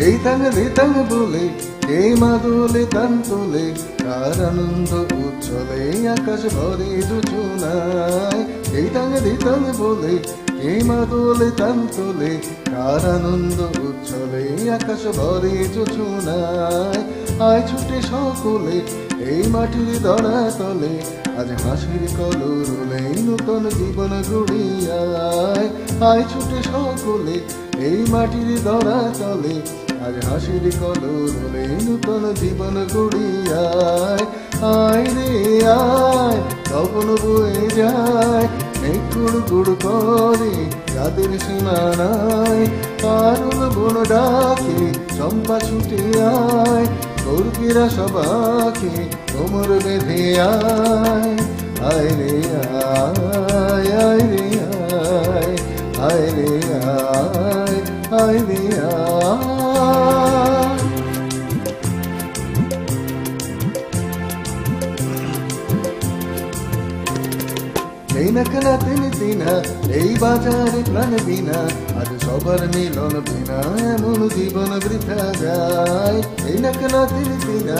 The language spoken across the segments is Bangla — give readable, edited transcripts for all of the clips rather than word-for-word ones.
এই তাং বলে এই মাদুলে তান তোলে কার আনন্দ উচ্ছলে আকাশ ভরে জোছনায়। এই তাং বলে এই মাদুলে তান তোলে কার আনন্দ উচ্ছলে আকাশ ভরে জোছনায়। আয় ছুটে সকলে এই মাটির দড়া তলে আজ হাসির কলরলে নূতন জীবন গড়িয়ায়। আয় ছুটে সকলে এই মাটির দড়া তলে আজ হাসির কলরলে নূতন জীবন গড়িয়ায়। আয় রে আয় তপন বয়ে যায় এই গুড় গুড় করে যাদের সীমানায়। পারুল বন ডাকে চম্পা ছুটে আয় কর্কীরা সবাকে কোমর বেঁধে আয়। আয় রে আয় আয় রে আয় আয় রে আয় আয় রে আয়। এই নাকনা তিনি তিনা এই বাজারে প্রাণ বিনা আজ সবার মিলন বিনা এমন জীবন বৃথা যায়। এই নাকনা তিনি তিনা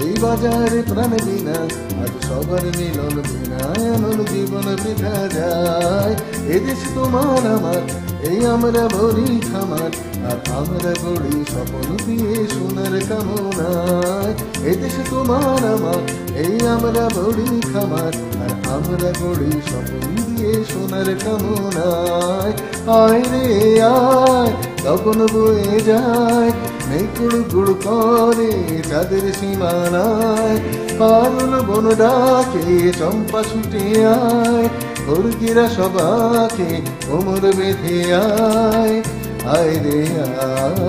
এই বাজারে প্রাণ বিনা আজ সবার মিলন বিনা এমন জীবন বৃথা যায়। এদেশ তোমার আমার এই আমরা ভরি খামার আর আমরা গড়ি স্বপ্ন দিয়ে সোনার কামনায়। এদেশ তোমার আমার এই আমরা ভরি খামার আর আমরা গড়ি স্বপ্ন দিয়ে সোনার কামনায়। আয় রে আয় তখন বয়ে যায় নেই গুড় গুড় করে যাদের সীমানায়। পারুল বন ডাকে চম্পা ছুটে আয় কর্কীরা সবাকে কোমর বেঁধে আয়। আয় রে আয়